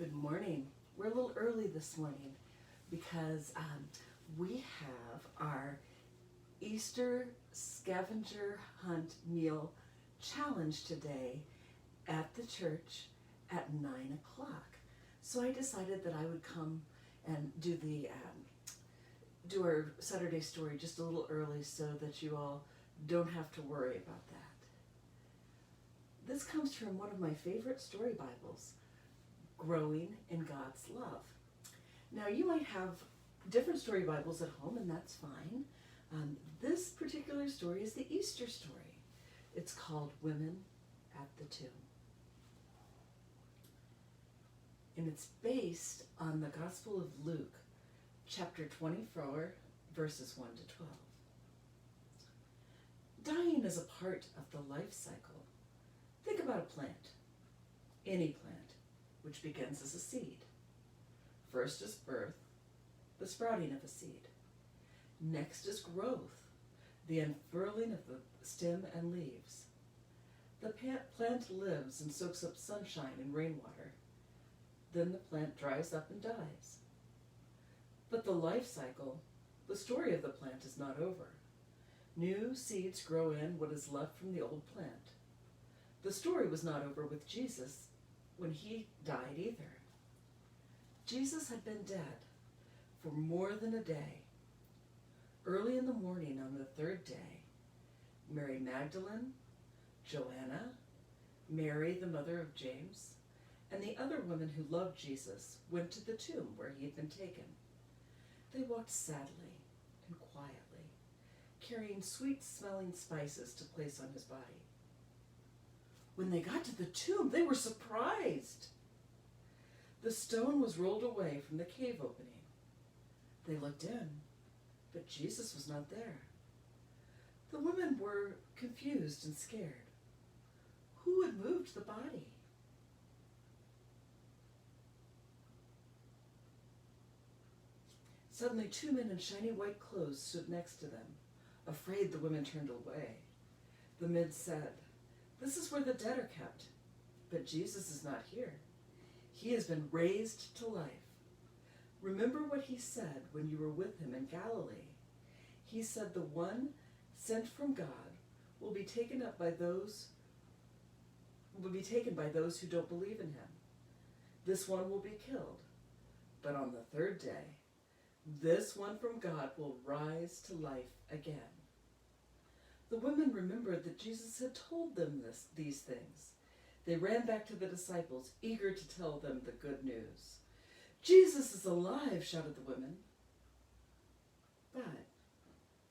Good morning. We're a little early this morning because we have our Easter scavenger hunt meal challenge today at the church at 9 o'clock. So I decided that I would come and do our Saturday story just a little early so that you all don't have to worry about that. This comes from one of my favorite story Bibles, Growing in God's Love. Now, you might have different story Bibles at home, and that's fine. This particular story is the Easter story. It's called Women at the Tomb. And it's based on the Gospel of Luke, chapter 24, verses 1 to 12. Dying is a part of the life cycle. Think about a plant, any plant, which begins as a seed. First is birth, the sprouting of a seed. Next is growth, the unfurling of the stem and leaves. The plant lives and soaks up sunshine and rainwater. Then the plant dries up and dies. But the life cycle, the story of the plant, is not over. New seeds grow in what is left from the old plant. The story was not over with Jesus when he died either. Jesus had been dead for more than a day. Early in the morning on the third day, Mary Magdalene, Joanna, Mary the mother of James, and the other women who loved Jesus went to the tomb where he had been taken. They walked sadly and quietly, carrying sweet-smelling spices to place on his body. When they got to the tomb, they were surprised. The stone was rolled away from the cave opening. They looked in, but Jesus was not there. The women were confused and scared. Who had moved the body? Suddenly, two men in shiny white clothes stood next to them. Afraid, the women turned away. The men said, "This is where the dead are kept, but Jesus is not here. He has been raised to life. Remember what he said when you were with him in Galilee. He said the one sent from God will be taken by those who don't believe in him. This one will be killed, but on the third day, this one from God will rise to life again." The women remembered that Jesus had told them these things. They ran back to the disciples, eager to tell them the good news. "Jesus is alive," shouted the women. But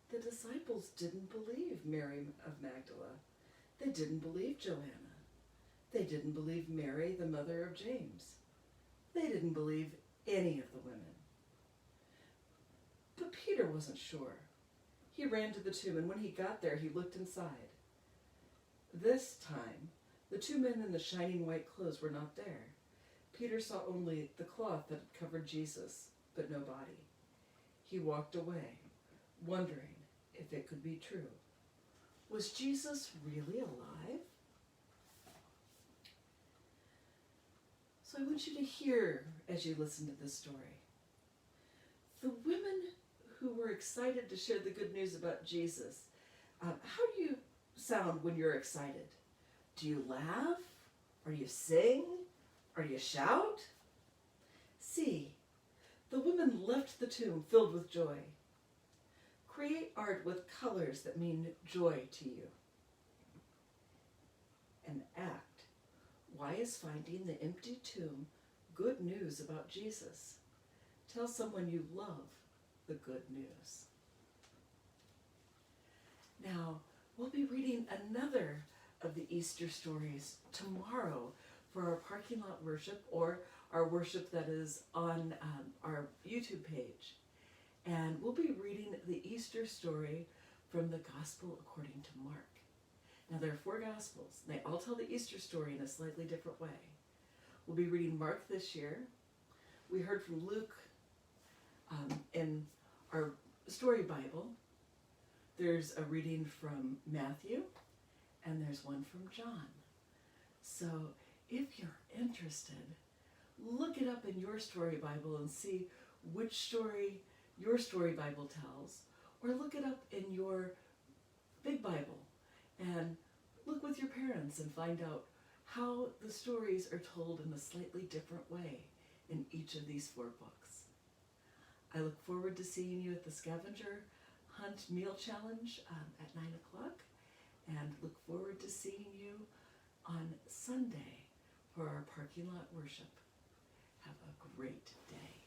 the disciples didn't believe Mary of Magdala. They didn't believe Joanna. They didn't believe Mary, the mother of James. They didn't believe any of the women. But Peter wasn't sure. He ran to the tomb, and when he got there, he looked inside. This time, the two men in the shining white clothes were not there. Peter saw only the cloth that had covered Jesus, but no body. He walked away, wondering if it could be true. Was Jesus really alive? So I want you to hear as you listen to this story. The women who were excited to share the good news about Jesus. How do you sound when you're excited? Do you laugh? Or you sing? Or you shout? See, the women left the tomb filled with joy. Create art with colors that mean joy to you. And act. Why is finding the empty tomb good news about Jesus? Tell someone you love the good news. Now, we'll be reading another of the Easter stories tomorrow for our parking lot worship, or our worship that is on our YouTube page. And we'll be reading the Easter story from the Gospel according to Mark. Now, there are 4 Gospels, and they all tell the Easter story in a slightly different way. We'll be reading Mark this year. We heard from Luke in our story Bible. There's a reading from Matthew, and there's one from John. So if you're interested, look it up in your story Bible and see which story your story Bible tells, or look it up in your big Bible and look with your parents and find out how the stories are told in a slightly different way in each of these 4 books. I look forward to seeing you at the Scavenger Hunt Meal Challenge at 9 o'clock, and look forward to seeing you on Sunday for our parking lot worship. Have a great day.